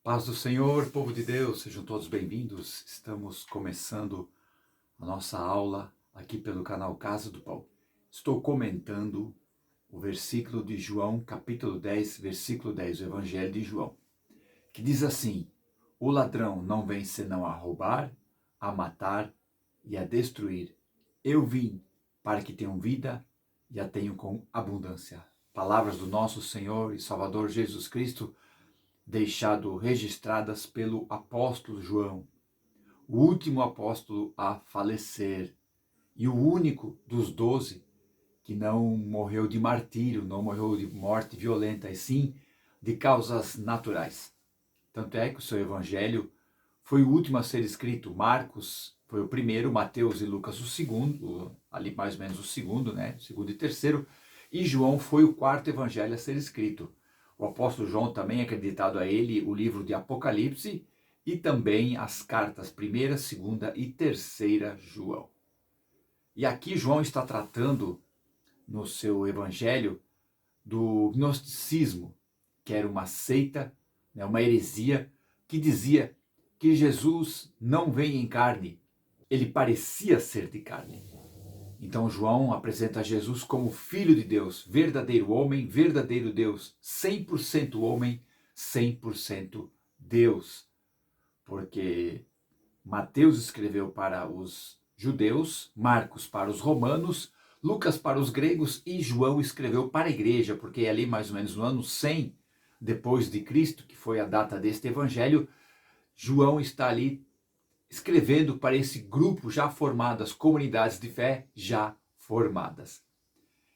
Paz do Senhor, povo de Deus, sejam todos bem-vindos. Estamos começando a nossa aula aqui pelo canal Casa do Pão. Estou comentando o versículo de João, capítulo 10, versículo 10, o Evangelho de João, que diz assim: o ladrão não vem senão a roubar, a matar e a destruir. Eu vim para que tenham vida e a tenham com abundância. Palavras do nosso Senhor e Salvador Jesus Cristo, deixado registradas pelo apóstolo João, o último apóstolo a falecer e o único dos 12 que não morreu de martírio, não morreu de morte violenta, e sim de causas naturais. Tanto é que o seu evangelho foi o último a ser escrito. Marcos foi o primeiro, Mateus e Lucas o segundo, ali mais ou menos o segundo, né? O segundo e terceiro, e João foi o quarto evangelho a ser escrito. O apóstolo João também é acreditado a ele o livro de Apocalipse e também as cartas 1ª, 2ª e 3ª João. E aqui João está tratando no seu evangelho do gnosticismo, que era uma seita, né, uma heresia, que dizia que Jesus não vem em carne, ele parecia ser de carne. Então João apresenta Jesus como Filho de Deus, verdadeiro homem, verdadeiro Deus, 100% homem, 100% Deus. Porque Mateus escreveu para os judeus, Marcos para os romanos, Lucas para os gregos e João escreveu para a igreja, porque ali mais ou menos no ano 100 depois de Cristo, que foi a data deste evangelho, João está ali escrevendo para esse grupo já formado, as comunidades de fé já formadas.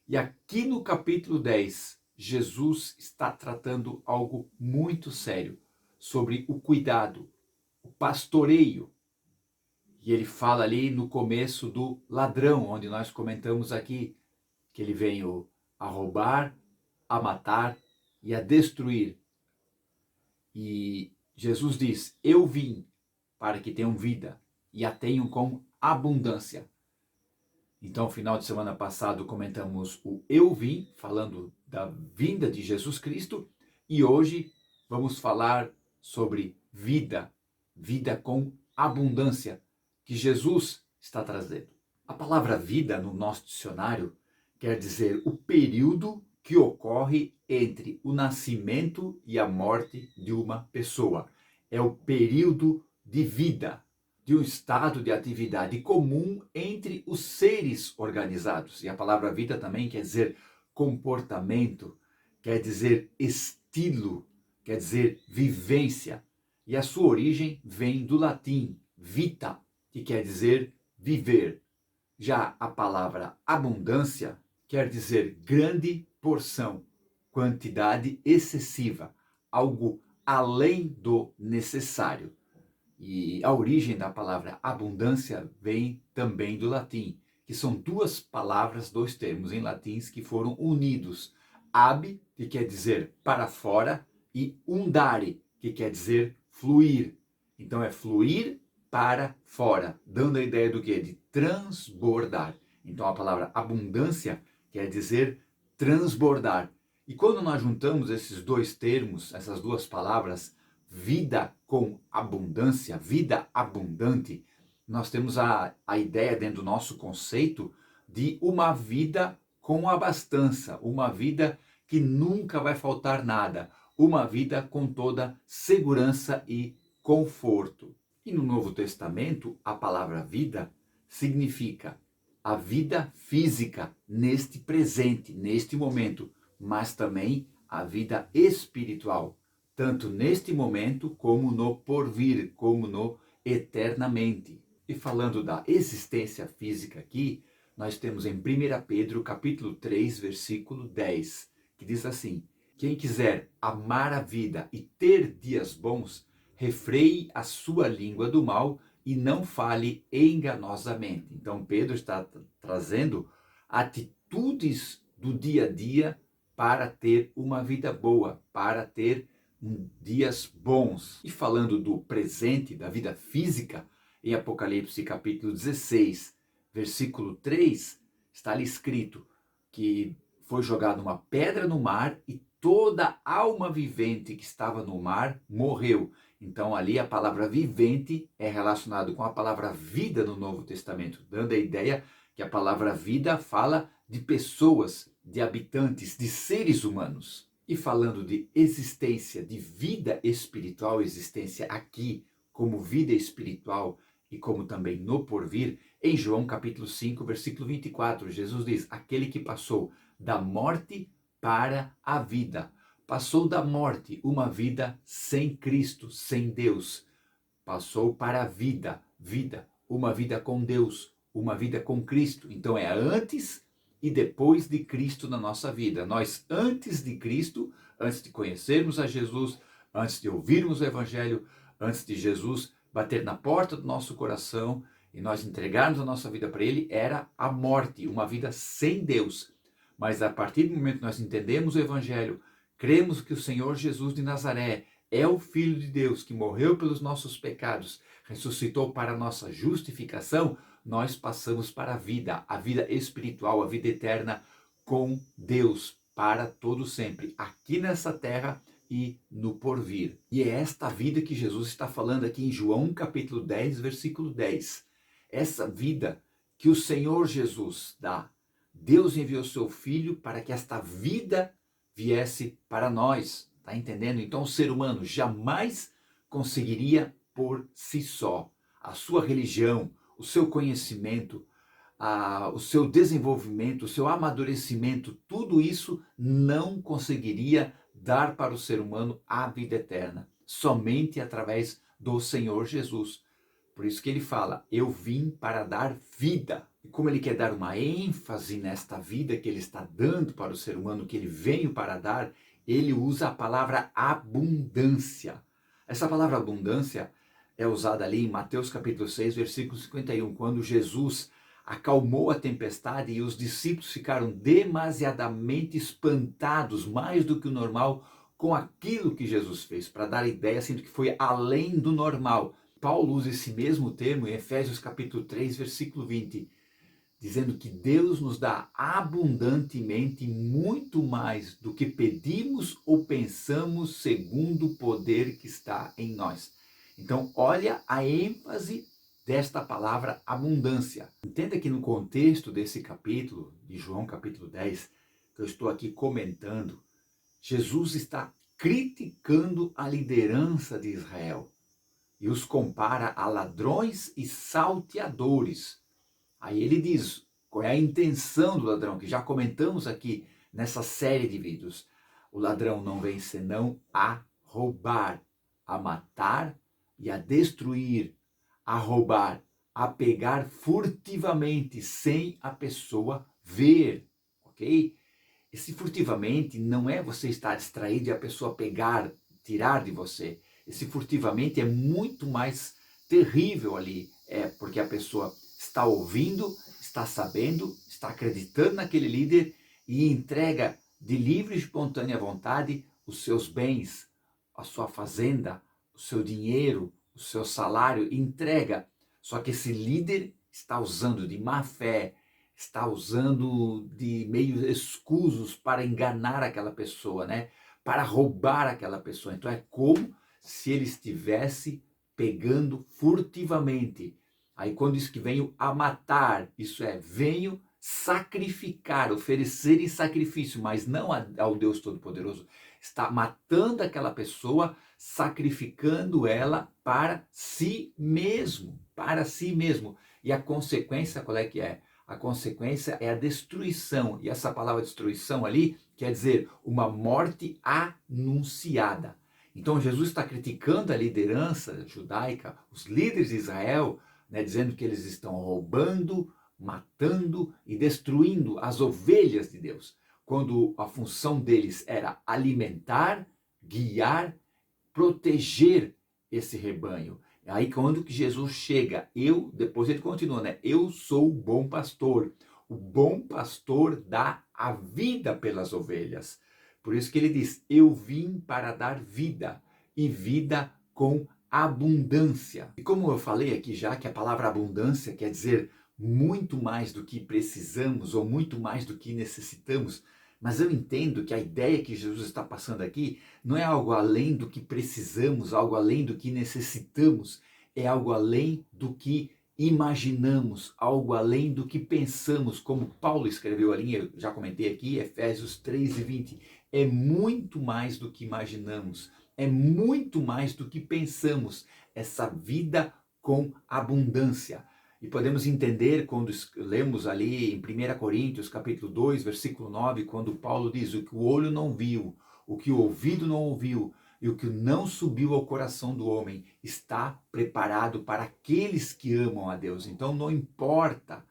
E aqui no capítulo 10, Jesus está tratando algo muito sério sobre o cuidado, o pastoreio. E ele fala ali no começo do ladrão, onde nós comentamos aqui que ele veio a roubar, a matar e a destruir. E Jesus diz: eu vim para que tenham vida e a tenham com abundância. Então, no final de semana passado, comentamos o eu vim, falando da vinda de Jesus Cristo, e hoje vamos falar sobre vida, vida com abundância, que Jesus está trazendo. A palavra vida no nosso dicionário quer dizer o período que ocorre entre o nascimento e a morte de uma pessoa. É o período de vida, de um estado de atividade comum entre os seres organizados. E a palavra vida também quer dizer comportamento, quer dizer estilo, quer dizer vivência. E a sua origem vem do latim vita, que quer dizer viver. Já a palavra abundância quer dizer grande porção, quantidade excessiva, algo além do necessário. E a origem da palavra abundância vem também do latim, que são duas palavras, dois termos em latins que foram unidos. Ab, que quer dizer para fora, e undare, que quer dizer fluir. Então é fluir para fora, dando a ideia do quê? De transbordar. Então a palavra abundância quer dizer transbordar. E quando nós juntamos esses dois termos, essas duas palavras, vida com abundância, vida abundante, nós temos a ideia dentro do nosso conceito de uma vida com abastança, uma vida que nunca vai faltar nada, uma vida com toda segurança e conforto. E no Novo Testamento, a palavra vida significa a vida física neste presente, neste momento, mas também a vida espiritual, tanto neste momento como no porvir, como no eternamente. E falando da existência física aqui, nós temos em 1 Pedro capítulo 3, versículo 10, que diz assim: quem quiser amar a vida e ter dias bons, refreie a sua língua do mal e não fale enganosamente. Então Pedro está trazendo atitudes do dia a dia para ter uma vida boa, para ter dias bons. E falando do presente, da vida física, em Apocalipse capítulo 16, versículo 3, está ali escrito que foi jogada uma pedra no mar e toda alma vivente que estava no mar morreu. Então ali a palavra vivente é relacionado com a palavra vida no Novo Testamento, dando a ideia que a palavra vida fala de pessoas, de habitantes, de seres humanos. E falando de existência, de vida espiritual, existência aqui como vida espiritual e como também no porvir, em João capítulo 5, versículo 24, Jesus diz: aquele que passou da morte para a vida. Passou da morte, uma vida sem Cristo, sem Deus. Passou para a vida, uma vida com Deus, uma vida com Cristo. Então é antes e depois de Cristo na nossa vida. Nós antes de Cristo, antes de conhecermos a Jesus, antes de ouvirmos o Evangelho, antes de Jesus bater na porta do nosso coração e nós entregarmos a nossa vida para Ele, era a morte, uma vida sem Deus. Mas a partir do momento que nós entendemos o Evangelho, cremos que o Senhor Jesus de Nazaré é o Filho de Deus que morreu pelos nossos pecados, ressuscitou para a nossa justificação, nós passamos para a vida espiritual, a vida eterna com Deus para todo sempre, aqui nessa terra e no porvir. E é esta vida que Jesus está falando aqui em João capítulo 10, versículo 10. Essa vida que o Senhor Jesus dá. Deus enviou seu Filho para que esta vida viesse para nós. Está entendendo? Então o ser humano jamais conseguiria por si só. A sua religião, o seu conhecimento, o seu desenvolvimento, o seu amadurecimento, tudo isso não conseguiria dar para o ser humano a vida eterna. Somente através do Senhor Jesus. Por isso que ele fala, eu vim para dar vida. E como ele quer dar uma ênfase nesta vida que ele está dando para o ser humano, que ele veio para dar, ele usa a palavra abundância. Essa palavra abundância é usada ali em Mateus capítulo 6, versículo 51, quando Jesus acalmou a tempestade e os discípulos ficaram demasiadamente espantados, mais do que o normal, com aquilo que Jesus fez, para dar ideia assim, de que foi além do normal. Paulo usa esse mesmo termo em Efésios capítulo 3, versículo 20, dizendo que Deus nos dá abundantemente muito mais do que pedimos ou pensamos segundo o poder que está em nós. Então, olha a ênfase desta palavra abundância. Entenda que no contexto desse capítulo, de João capítulo 10, que eu estou aqui comentando, Jesus está criticando a liderança de Israel e os compara a ladrões e salteadores. Aí ele diz, qual é a intenção do ladrão, que já comentamos aqui nessa série de vídeos. O ladrão não vem senão a roubar, a matar e a destruir, a roubar, a pegar furtivamente, sem a pessoa ver, ok? Esse furtivamente não é você estar distraído e a pessoa pegar, tirar de você. Esse furtivamente é muito mais terrível ali, porque a pessoa está ouvindo, está sabendo, está acreditando naquele líder e entrega de livre e espontânea vontade os seus bens, a sua fazenda, o seu dinheiro, o seu salário, entrega. Só que esse líder está usando de má fé, está usando de meios escusos para enganar aquela pessoa, né? Para roubar aquela pessoa. Então é como se ele estivesse pegando furtivamente. Aí quando diz que venho a matar, isso é, venho sacrificar, oferecer em sacrifício, mas não ao Deus Todo-Poderoso. Está matando aquela pessoa, sacrificando ela para si mesmo, para si mesmo. E a consequência, qual é que é? A consequência é a destruição. E essa palavra destruição ali quer dizer uma morte anunciada. Então Jesus está criticando a liderança judaica, os líderes de Israel, né, dizendo que eles estão roubando, matando e destruindo as ovelhas de Deus, quando a função deles era alimentar, guiar, proteger esse rebanho. Aí quando que Jesus chega, depois ele continua, né? Eu sou o bom pastor dá a vida pelas ovelhas. Por isso que ele diz, eu vim para dar vida, e vida com abundância. E como eu falei aqui já, que a palavra abundância quer dizer muito mais do que precisamos, ou muito mais do que necessitamos, Mas eu entendo que a ideia que Jesus está passando aqui não é algo além do que precisamos, algo além do que necessitamos, é algo além do que imaginamos, algo além do que pensamos, como Paulo escreveu ali, eu já comentei aqui, Efésios 3:20, é muito mais do que imaginamos, é muito mais do que pensamos, essa vida com abundância. E podemos entender quando lemos ali em 1 Coríntios, capítulo 2, versículo 9, quando Paulo diz: o que o olho não viu, o que o ouvido não ouviu e o que não subiu ao coração do homem está preparado para aqueles que amam a Deus. Então não importa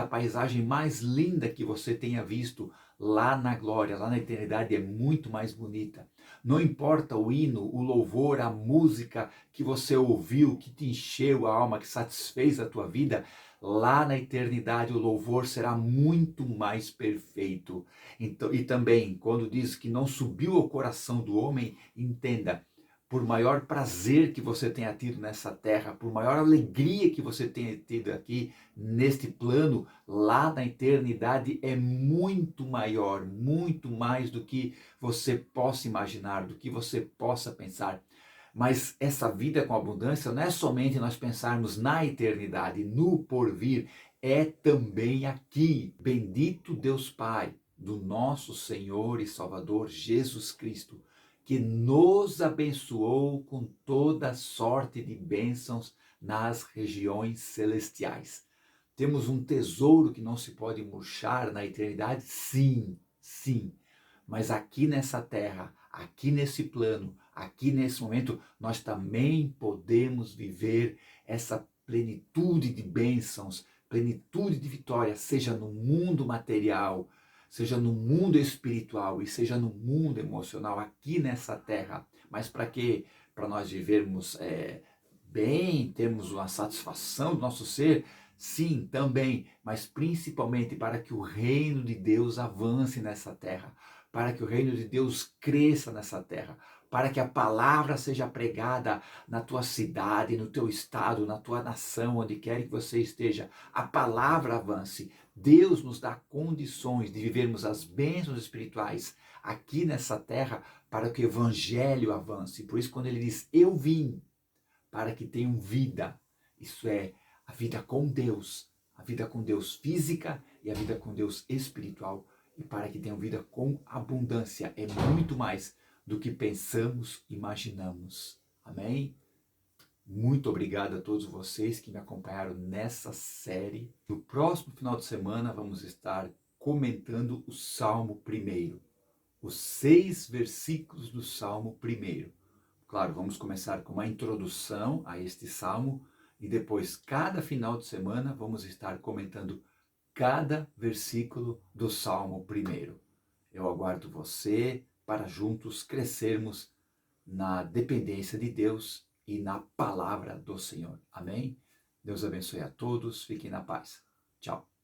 a paisagem mais linda que você tenha visto lá na glória, lá na eternidade, é muito mais bonita. Não importa o hino, o louvor, a música que você ouviu, que te encheu a alma, que satisfez a tua vida, lá na eternidade o louvor será muito mais perfeito. Então, e também, quando diz que não subiu ao coração do homem, entenda, por maior prazer que você tenha tido nessa terra, por maior alegria que você tenha tido aqui neste plano, lá na eternidade é muito maior, muito mais do que você possa imaginar, do que você possa pensar. Mas essa vida com abundância não é somente nós pensarmos na eternidade, no porvir, é também aqui. Bendito Deus Pai do nosso Senhor e Salvador Jesus Cristo, que nos abençoou com toda sorte de bênçãos nas regiões celestiais. Temos um tesouro que não se pode murchar na eternidade? Sim, sim. Mas aqui nessa terra, aqui nesse plano, aqui nesse momento, nós também podemos viver essa plenitude de bênçãos, plenitude de vitória, seja no mundo material, seja no mundo espiritual e seja no mundo emocional, aqui nessa terra. Mas para quê? Para nós vivermos bem, termos uma satisfação do nosso ser? Sim, também, mas principalmente para que o reino de Deus avance nessa terra, para que o reino de Deus cresça nessa terra, para que a palavra seja pregada na tua cidade, no teu estado, na tua nação, onde quer que você esteja. A palavra avance. Deus nos dá condições de vivermos as bênçãos espirituais aqui nessa terra para que o evangelho avance. Por isso, quando ele diz, eu vim para que tenham vida, isso é, a vida com Deus, a vida com Deus física e a vida com Deus espiritual, e para que tenham vida com abundância, é muito mais do que pensamos, imaginamos. Amém? Muito obrigado a todos vocês que me acompanharam nessa série. No próximo final de semana vamos estar comentando o Salmo 1, os 6 versículos do Salmo 1. Claro, vamos começar com uma introdução a este salmo e depois, cada final de semana, vamos estar comentando cada versículo do Salmo 1. Eu aguardo você para juntos crescermos na dependência de Deus e na palavra do Senhor. Amém? Deus abençoe a todos. Fiquem na paz. Tchau.